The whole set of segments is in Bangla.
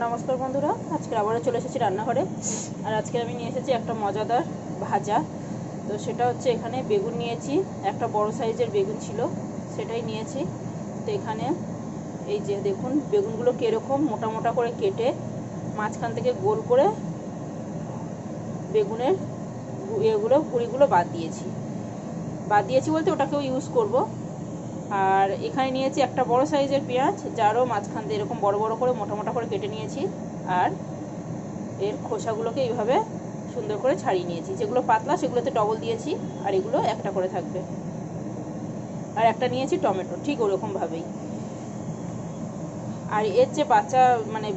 নমস্কার বন্ধুরা, আজকে আবারও চলে এসেছি রান্নাঘরে। আর আজকে আমি নিয়ে এসেছি একটা মজাদার ভাজা। তো সেটা হচ্ছে, এখানে বেগুন নিয়েছি, একটা বড় সাইজের বেগুন ছিল, সেটাই নিয়েছি। তো এখানে এই যে দেখুন, বেগুনগুলো কীরকম মোটা মোটা করে কেটে মাঝখান থেকে গোল করে বেগুনের এগুলো গুঁড়িগুলো বাদ দিয়েছি বলতে ওটাকেও ইউজ করব। আর এখানে নিয়েছি একটা বড় সাইজের পেঁয়াজ, যারও মাঝখান দিয়ে এরকম বড় বড় করে মোটা মোটা করে কেটে নিয়েছি। আর এর খোসাগুলোকে এইভাবে সুন্দর করে ছাড়িয়ে নিয়েছি। যেগুলো পাতলা সেগুলোতে ডবল দিয়েছি, আর এগুলো একটা করে থাকবে। আর একটা নিয়েছি টমেটো, ঠিক ওরকমভাবেই। আর এর যে বাচ্চা মানে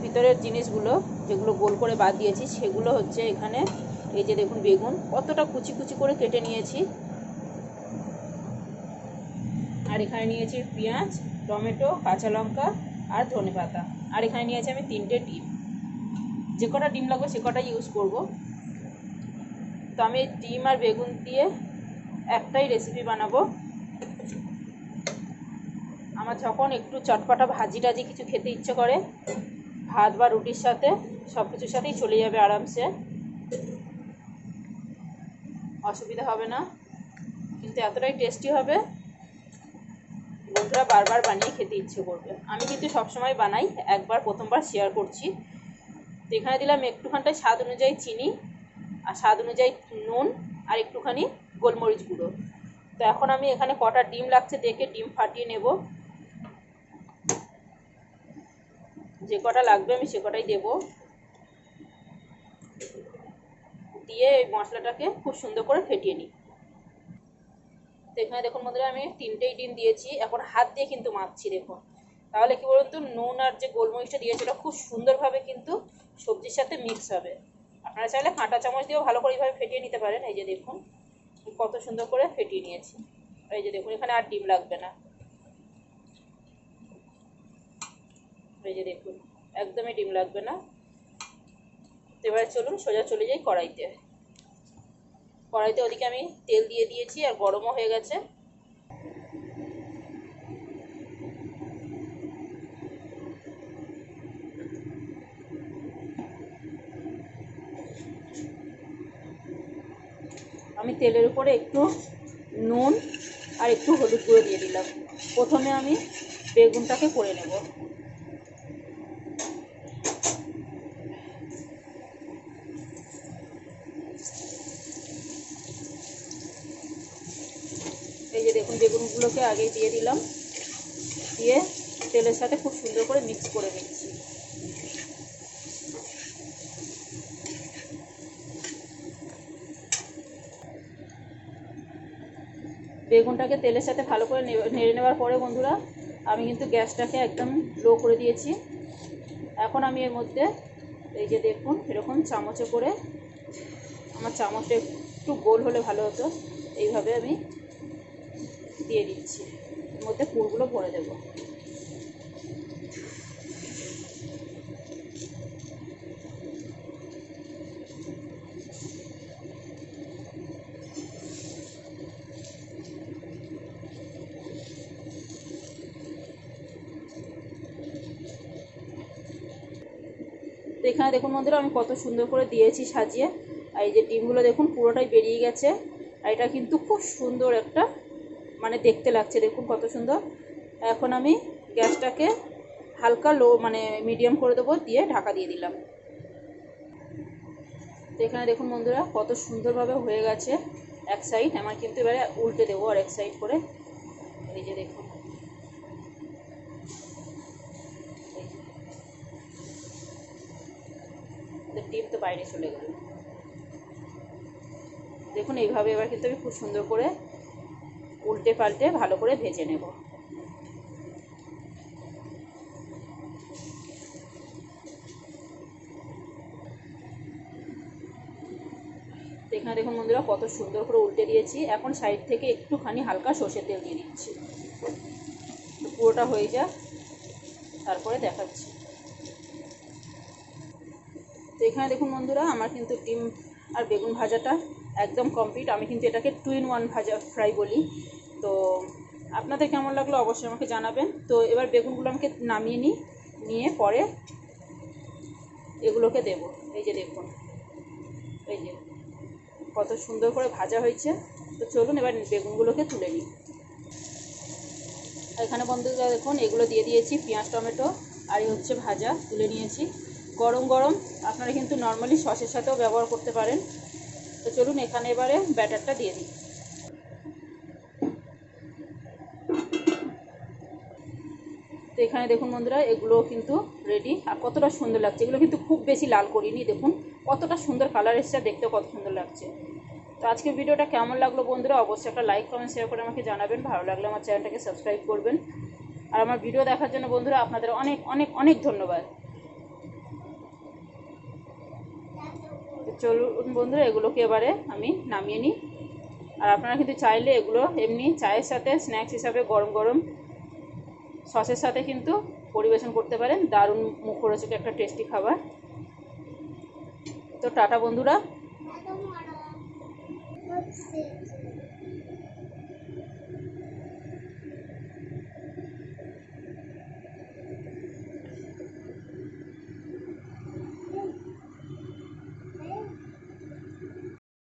ভিতরের জিনিসগুলো যেগুলো গোল করে বাদ দিয়েছি, সেগুলো হচ্ছে এখানে এই যে দেখুন, বেগুন কতটা কুচি কুচি করে কেটে নিয়েছি। আর এখানে নিয়েছি পেঁয়াজ, টমেটো, কাঁচা লঙ্কা আর ধনেপাতা। আর এখানে নিয়েছি আমি 3টে ডিম। যে কটা ডিম লাগবে সে কটাই ইউজ করব। তো আমি ডিম আর বেগুন দিয়ে একটাই রেসিপি বানাবো। আমার যখন একটু চটপটা ভাজি টাজি কিছু খেতে ইচ্ছে করে, ভাত বা রুটির সাথে সব কিছুর সাথেই চলে যাবে আরামসে, অসুবিধা হবে না। কিন্তু এতটাই টেস্টি হবে, বন্ধুরা বারবার বানিয়ে খেতে ইচ্ছে করবে। আমি কিন্তু সবসময় বানাই, একবার প্রথমবার শেয়ার করছি। তো এখানে দিলাম একটুখানটা স্বাদ অনুযায়ী চিনি, আর স্বাদ অনুযায়ী নুন, আর একটুখানি গোলমরিচ গুঁড়ো। তো এখন আমি এখানে কটা ডিম লাগছে দেখে ডিম ফাটিয়ে নেব। যে কটা লাগবে আমি সে কটাই দেবো। দিয়ে এই মশলাটাকে খুব সুন্দর করে ফেটিয়ে নিই। তো এখানে দেখুন বন্ধুরা, আমি 3টেই ডিম দিয়েছি। এখন হাত দিয়ে কিন্তু মাখছি, দেখুন। তাহলে কি বলুন তো, নুন আর যে গোলমরিচটা দিয়েছি ওটা খুব সুন্দরভাবে কিন্তু সবজির সাথে মিক্স হবে। আপনারা চাইলে কাঁটা চামচ দিয়েও ভালো করে এইভাবে ফেটিয়ে নিতে পারেন। এই যে দেখুন কত সুন্দর করে ফেটিয়ে নিয়েছি। এই যে দেখুন, এখানে আর ডিম লাগবে না। এই যে দেখুন, একদমই ডিম লাগবে না। এবারে চলুন সোজা চলে যাই কড়াইতে। ওদিকে আমি তেল দিয়ে দিয়েছি, আর গরমও হয়ে গেছে। আমি তেলের উপরে একটু নুন আর একটু হলুদ গুঁড়ো দিয়ে দিলাম। প্রথমে আমি বেগুনটাকে করে নেব। এই যে দেখুন, বেগুনগুলোকে আগেই দিয়ে দিলাম, দিয়ে তেলের সাথে খুব সুন্দর করে মিক্স করে নিচ্ছি। বেগুনটাকে তেলের সাথে ভালো করে নেড়ে নেওয়ার পরে বন্ধুরা, আমি কিন্তু গ্যাসটাকে একদম লো করে দিয়েছি। এখন আমি এর মধ্যে এই যে দেখুন, এরকম চামচে করে, আমার চামচটা একটু গোল হলে ভালো হতো, এইভাবে আমি দিয়ে দিচ্ছি। এর মধ্যে পুরগুলো ভরে দেবো। তো এখানে দেখুন বন্ধুরা, আমি কত সুন্দর করে দিয়েছি সাজিয়ে। আর এই যে ডিমগুলো দেখুন পুরোটাই বেরিয়ে গেছে। আর এটা কিন্তু খুব সুন্দর একটা মানে দেখতে লাগছে, দেখুন কত সুন্দর। এখন আমি গ্যাসটাকে হালকা লো মানে মিডিয়াম করে দেবো, দিয়ে ঢাকা দিয়ে দিলাম। তো এখানে দেখুন বন্ধুরা, কত সুন্দরভাবে হয়ে গেছে এক সাইড। আমার কিন্তু এবারে উল্টে দেবো আর এক সাইড করে। এই যে দেখুন, ডিম তো বাইরে চলে গেল। দেখুন এইভাবে এবার কিন্তু আমি খুব সুন্দর করে উল্টে পাল্টে ভালো করে ভেজে নেব। এখানে দেখুন বন্ধুরা, কত সুন্দর করে উল্টে দিয়েছি। এখন সাইড থেকে একটুখানি হালকা সর্ষের তেল দিয়ে দিচ্ছি। পুরোটা হয়ে যাক, তারপরে দেখাচ্ছি। তো এখানে দেখুন বন্ধুরা, আমার কিন্তু ডিম আর বেগুন ভাজাটা একদম কমপ্লিট। আমি কিন্তু এটাকে 2 in 1 ভাজা ফ্রাই বলি। তো আপনাদের কেমন লাগলো অবশ্যই আমাকে জানাবেন। তো এবার বেগুনগুলো আমাকে নামিয়ে নিয়ে পরে এগুলোকে দেব। এই যে দেখুন, এই যে কত সুন্দর করে ভাজা হয়েছে। তো চলুন এবার বেগুনগুলোকে তুলে নিই। এখানে বন্ধুরা দেখুন এগুলো দিয়ে দিয়েছি, পেঁয়াজ টমেটো আর এই হচ্ছে ভাজা তুলে নিয়েছি। গরম গরম আপনারা কিন্তু নর্মালি সসের সাথেও ব্যবহার করতে পারেন। তো চলুন এখানে এবারে ব্যাটারটা দিয়ে দিই। তো এখানে দেখুন বন্ধুরা এগুলো কিন্তু রেডি। আর কতটা সুন্দর লাগছে, এগুলো কিন্তু খুব বেশি লাল করিনি, দেখুন কতটা সুন্দর কালার এসছে, দেখতে কত সুন্দর লাগছে। তো আজকের ভিডিওটা কেমন লাগলো বন্ধুরা অবশ্যই একটা লাইক কমেন্ট শেয়ার করে আমাকে জানাবেন। ভালো লাগলে আমার চ্যানেলটাকে সাবস্ক্রাইব করবেন। আর আমার ভিডিও দেখার জন্য বন্ধুরা আপনাদের অনেক অনেক অনেক ধন্যবাদ। চলুন বন্ধুরা এগুলোকে এবারে আমি নামিয়ে নিই। আর আপনারা কিন্তু চাইলে এগুলো এমনি চায়ের সাথে স্ন্যাক্স হিসাবে গরম গরম সসের সাথে কিন্তু পরিবেশন করতে পারেন। দারুণ মুখরোচক একটা টেস্টি খাবার। তো টাটা বন্ধুরা।